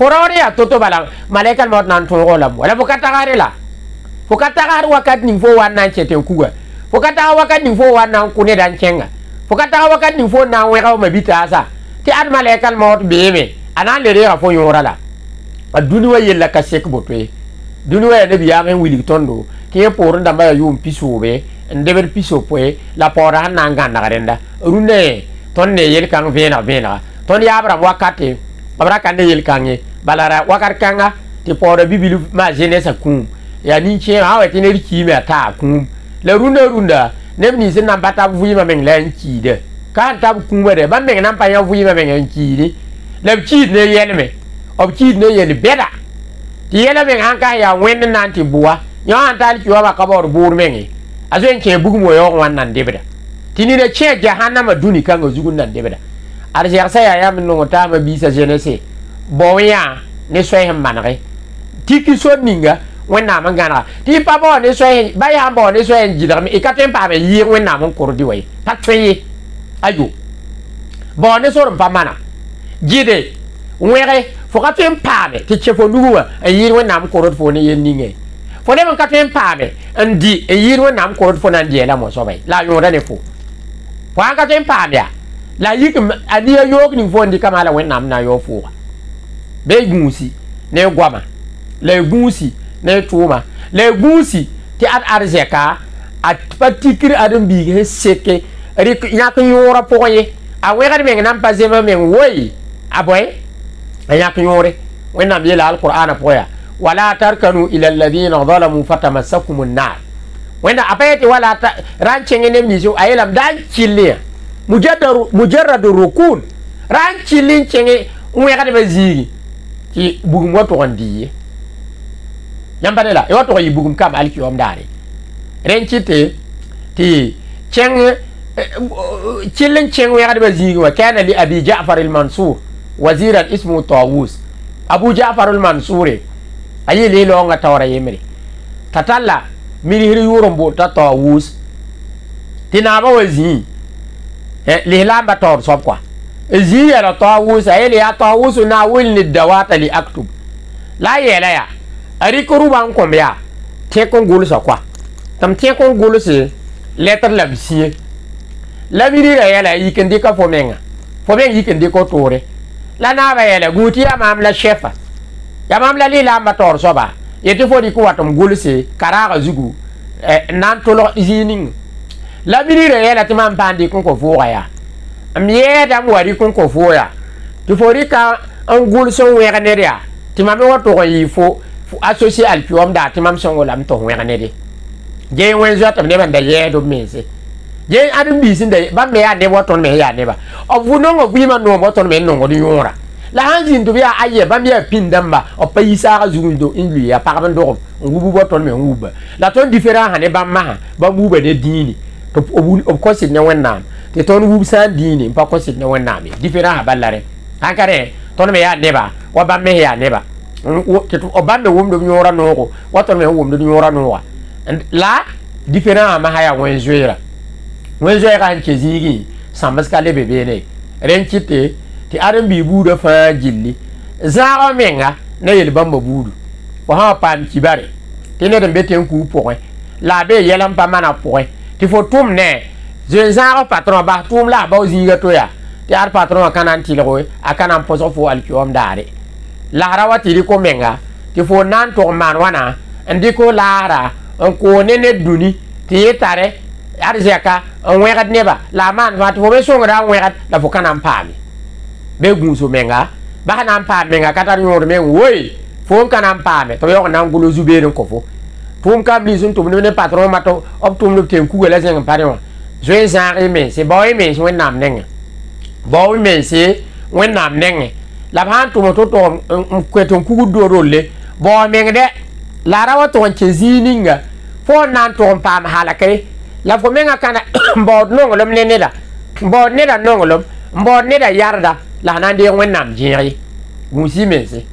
forore ya toto bala malekal mo na to ko la wala bu katagare la fu katagare wakat ni fo wan nan che ten ku ga fu kataga wakat ni fo wan nan ku ne dan chenga fu kataga wakat ni fo na we ka ma bita sa ti ad malekal mo be me anan le re fo yora la aduni wa yella ka sek botwe duni wa ne biya men wili tondo ke por ndamba ya yum piso be ndeber piso poe la pora na nganda garenda rune tonne yel kan vena ton ya abra wakati abra kan de yel kan balara wakar kanga ti pora bibilu ma jenesa kum ya ni che ha ti ne ri me ta kum le runda ne ni sin na bata vuyi ma men len ki de kan ta kum de ban men nan pa ya vuyi ma men ki ni le chi ne yel me ob chi ne yel beda ti yel men han ka ya wen nan ti buwa yo an tal ki wa ka bor bur men azen ke bugu mo yo wan nan debeda tini de che jahannama duni kan zugun nan debeda arjer sa ya min no ta ma bisa jenese boya ne so hem manare tiki so ninga wena mangana ti pa bo ne so hen ba ya bo ne so hen jidar mi ikaten pa be yi wena mon kordi way patwe ayu bo ne so pa mana jide were fo katen pa be ti che fo nuwa yi wena mon kordi fo ne yen ninge fo ne man katen pa be andi yi wena mon kordi fo nan die la mo so bay la yo ne fo fo an katen pa be la yik ani yo ni fo ndi kamala wena na yo fo be gunsi ne gwama le gunsi ne tuma le gunsi ti ad arzeka at patikir adam bi he seke ri yak yora poye a wegade men nam pazema men woy aboy yak yore wena bi la alquran poya wala tarkanu ila alladhina zalamu fatamassakumun nar wena apayati wala ranchenge nem ni so ayelam dan chille mujarradu rukun ran chillin chenge wegade be zigi ki bugum wato ndiye nyambadela e wato yi bugum kam alki om dare rencite ti cheng تشيلن تشين ويغد بزيغ وكان لأبي جعفر المنصور وزيرا اسمه طاووس أبو جعفر المنصور أي لي لونغا تورا يمري تتلا ميري يورم بو طاووس تنابا وزي لهلام بطور صبقوا زي يا طاووس أي لي طاووس ناول ندوات لي أكتب لا يلا يا أريكو روبانكم يا تيكون غول سقوا تم تيكون غول سي lettre la bisie la birira yala yikende ka fomenga fomenga yikende ko tore la na ba yala guti ya mam la chefa ya mam la lila mbator soba yete fodi ko watum gulse karaga zugu nan tolo izinin la birira yala timam pandi ko fuwa ya amiye da wari ko fuwa ya to fodi ka an gulso wega neria timam wato ko yifo associé al piom da timam songo lam to wega neri je wen zo tam ne ban da ye do mese je adum bi sin da ba me ya ne woton me ya ne ba ofu no ngo bi ma no woton me no ngo di yora la hanzin to biya aye ba me ya pindamba o payisa ga zugundo inlu ya pa ban do ngubu woton me nguba la ton différent ha ne ba ma ba nguba de dini to o ko sit ne wennam te ton ngubu san dini pa ko sit ne wennam différent ha ballare hankare ton me ya ne ba wa ba me ya ne ba o ba me wum do yora no ko woton me wum do yora no wa la différent ma haya wenzoira en kezigi sambas kale bebe ne renkite ti aran bi budo fa jilli zaro menga na yel bamba budu ko ha pam kibare ti ne dem beten ku point la be yelam pa mana point ti fo tum ne je zaro patron ba tum la ba zinga to ya ti ar patron kanan ti lo akana poso fo alkiom dare la rawati ri ko menga ti fo nan to man wana ndiko lara on ko nene duni ti tare arzeka on wegat neba la man va to be songra wegat la fo kanam pami be gunso menga ba kanam pami menga katar nyor men woy fo kanam pami to yo nan gulo zube ko fo tum kam li sun tum ne patron mato optum lu tem ku la zeng pare wa je zare men c'est boy men so nam neng boy men c'est wen nam neng la ban tum to ko ton ku do rolle bo men de la rawa to chezininga fo nan to pam halake la fo menga kana bod nongolom neneda bod neda nongolom bod neda yarda la nan de wennam jiri musi mense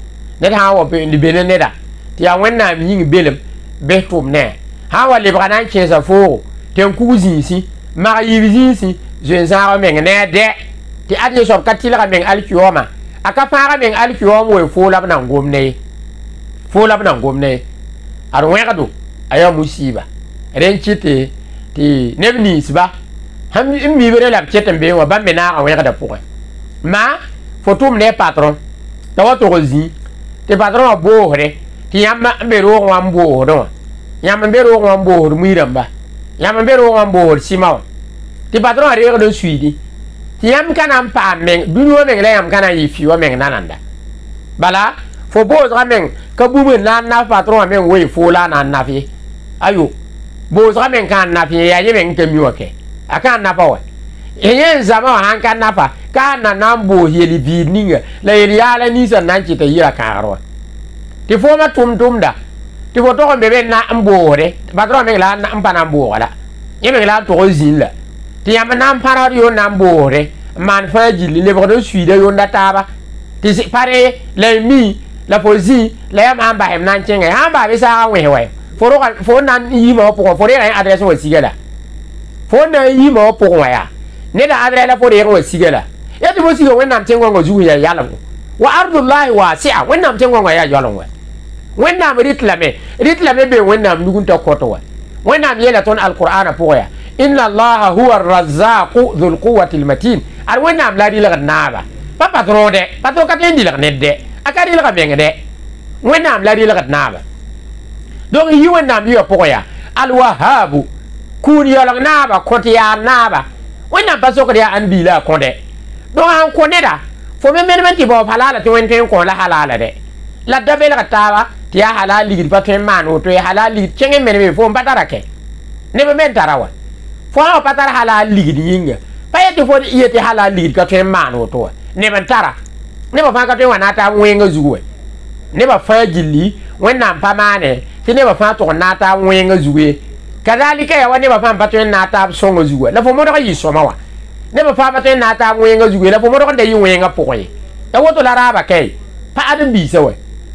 ne ha wo be ni beneneda ti ya wennam yingi belem betum ne ha wa le branan cheza fo ten kuzinsi ma yibzinsi je zaro menga ne de ti adye sob katila men alkioma aka fara men alkioma we fo lab nan gomne ar wegado aya musiba renkite ti nebni siba ham mi bere la chetem be wa bambe na a wegada pour ma fotum ne patron tawa to gozi te patron bohre ti yamba mbero wa mbohro yamba mbero wa mbohro muiramba yamba mbero wa mbohro simaw ti patron re do suidi ti yam kana pa men duno men le yam kana yifi wa men nananda bala fo boz ramen ka bubu na patron men we fo la na nafi ayo boz ramen kan nafi ya ye men temi wake aka na pa wa yen zama han kan na pa ka na nambo yeli bi ninga la yeli ala ni san nan ci te yira karo ti fo ma tum da ti fo to be na ambo de patron men la na ampa na ambo wala ye men la to zin la ti yam na ampara yo na ambo de man fa jili le bodo suide yo ndata ti si pare le mi la pozi la yam amba hem nan chenga amba be sa we fo nan yi mo po fo re adresse wo sigela fo na yi mo po wa ya ne da adresse la fo re wo sigela ya ti mo sigo wen nam chengo ngo zu ya yala wa ardullahi wasi'a wen nam chengo ngo ya yala wa wen nam ritlame be wen nam nugun ta koto wa wen nam yela ton alqur'ana po ya inna allaha huwa ar-razzaqu dhul quwwati al-matin ar wen nam la di la naba pa patron ka tendi la nedde akari la benga de wennam la la naba donc yi wennam yi poya al wahhab kun yolang naba kotiya naba wennam paso ko ya an bila konde donc an koneda fo men ti bo halala to wenten ko la halala de la dabe la tawa ti ya halali gid paten manu to ya halali chenge men fo mbadara ke ne be men tarawa fo ha patara halali gid yinga payete fo yete halali gid ka ten manu to ne ben tara ne ba fa ka to wana ta wenga zuwe ne ba fa jilli wennam pa mane ti ne ba fa to na ta wenga zuwe kadhalika ya wani ba fam patwen na tab songo zuwa la fo mo yi soma wa ne ba fam patwen na tab wenga zuwa la fo mo da yi wenga pokoy ya woto la raba kai pa adam bi sawe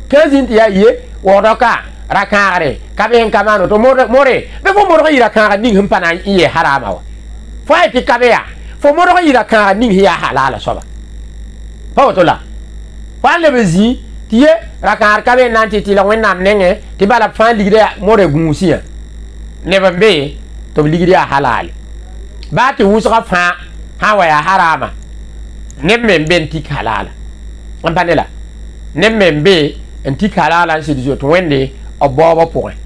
kazin ya ye wo doka rakare kabe kamano to more be fo mo yi rakare ning hum pana iye harama wa fo ay ti kabe ya fo mo yi rakare ning ya halala soba pa woto la fa le bezi tiye rakare kabe nanti ti la wenam nenge ti bala fan ligde more gunsia ne ba be to ligde halal ba ti wusga fa ha wa ya harama ne men ben ti halala ampanela ne men be en ti halala se dijo to wende obobo point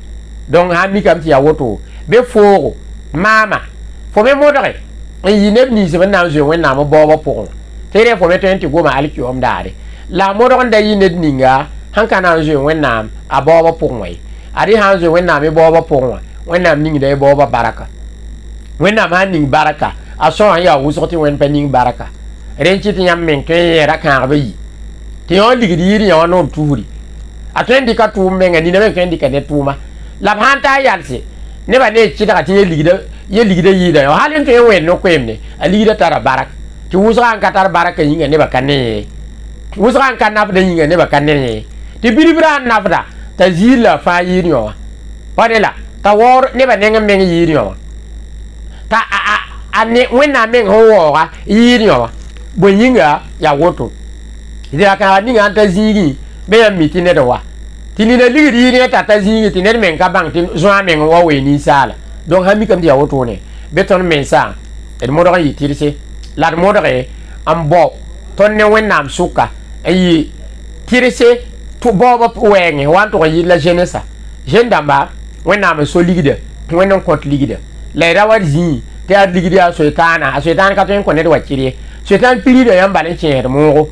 donc ha mi kam ti ya woto be foro mama fo me modere yi ne ni se na je wena mo bobo point tere fo me to go ma alki om dare la modere da yi ne ninga hanka na je wena abobo point ari ha je wena me bobo point wena ningi de bobo baraka wena ma ning baraka aso ya wusoti wen pening baraka renchi ti nyam men ke raka bayi ti on digidi yiri on no tuuri atendi ka tu menga ni ne kendi ka ne tuma la hanta yalse ne ba ne chi daga ti ye ligida yida yo halen to wen no kwemne a ligida tara baraka ti wusran ka tar baraka yinga ne ba kanne wusran ka nafda yinga ne ba kanne ti biribra nafda ta zila fa yiri yo padela ta wor ne ba ne ngam yiri yo ta ane wena men howa yiri yo bo yinga ya woto ida ka ni anta zigi be ya mitine de wa tini na ligiri ni ta zigi tini men ka bang tin zo men wa we ni sala donc ha mi kam dia woto ne be ton men sa e mo do yi tirse la mo do re am bo ton ne wena suka ayi tirse to bo wenge wan to yi la jenesa jendamba wena me so ligide wena ko ligide la rawar zi te ad ligide a soetana ka to ko ne wa kire soetan piri de yamba ne cher mo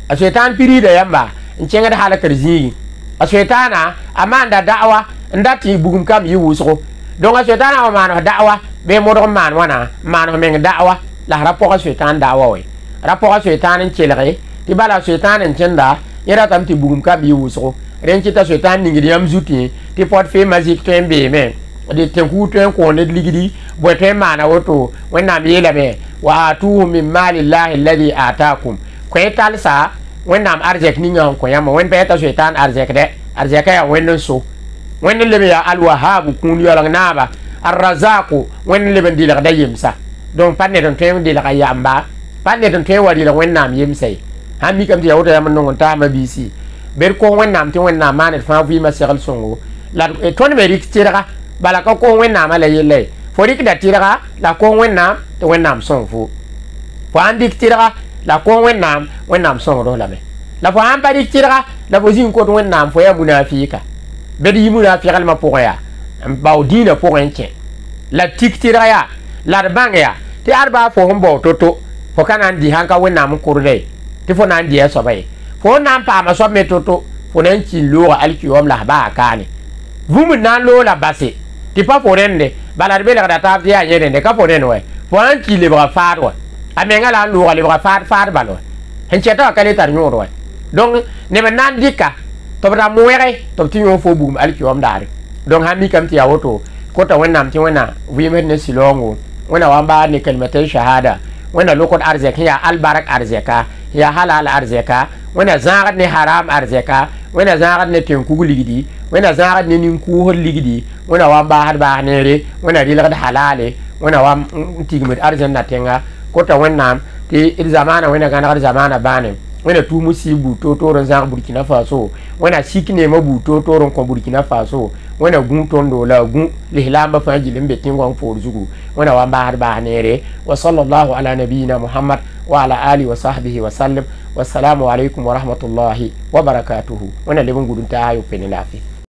a soetan piri de yamba nchenga halakar zi a soetana amanda da'wa ndati bugum kam yi wuso donc a soetana o mano da'wa be mo do man wana mano men da'wa la rapport a soetan da'wa we rapport a soetan nchelere ti bala soetan ncenda yera tam ti bugum kam yi wuso renchi ta soetan ningiri yam zuti ti pot fe magique to embe men de tenku to en ko ne ligidi bo te mana woto wena mi yela be wa atu min mali llahi alladhi ataakum ko etalsa wena arjek ni ngam ko yama wen be ta shaytan arjek de arjek ya wen so wen le ya al wahhab kun yo lang naba arrazaq wen le ben dilak da yimsa donc panne don te dilak yamba panne don te wadi la wena mi yimsay ha mi kam ti woto yam non ta ma bisi ber ko wena am ti wena manet fa vi ma segal songo la e ton be rik tira bala ka ko wena ma la yele fori ki da tira la ko wena to wena am son fu fo andi tira la ko wena son do la me la fo am pari tira la fo zin ko to wena fo ya munafika be di munafika ma po ya ba odina po enche la tik tira ya la banga ya ti arba fo hombo toto fo kana ndi hanka wena am kurde ti fo nan di so bay fo nan pa ma so me toto fo nan ci lo alkiwam la ba kane vumu nan lo la base ti pa forende bala be la data ya yene de ka forende we fo an ki le bra faaro amenga la lo le bra faar balo hen cheta ka le tar nyoro donc ne be nan dika to bra muere to ti yo fo bum alki om dare donc ha mi kam ti awoto ko to wennam ti wena wi men ne silongo wena wamba ne kalmatai shahada wena lokot arzeka ya albarak arzeka ya halal arzeka wena zagat ne haram arzeka wena zagat ne tenku ligidi wena zagat ne ninku hol ligidi wena wamba har ba nere wena rilagat halale wena wam tigmet arjanna tenga ko to wennam ti zamana wena gana zamana banem wena tu musibu totoron zang Burkina Faso wena sikine mabu totoron ko Burkina Faso wena gun tondo la gun lihlamba faji lembe tingong forzugu wena wamba har ba nere wa sallallahu ala nabiyyina Muhammad wa ala ali wa sahbihi wa sallam wassalamu alaikum wa rahmatullahi wa barakatuhu wena lebon gudun ta ayo penelafi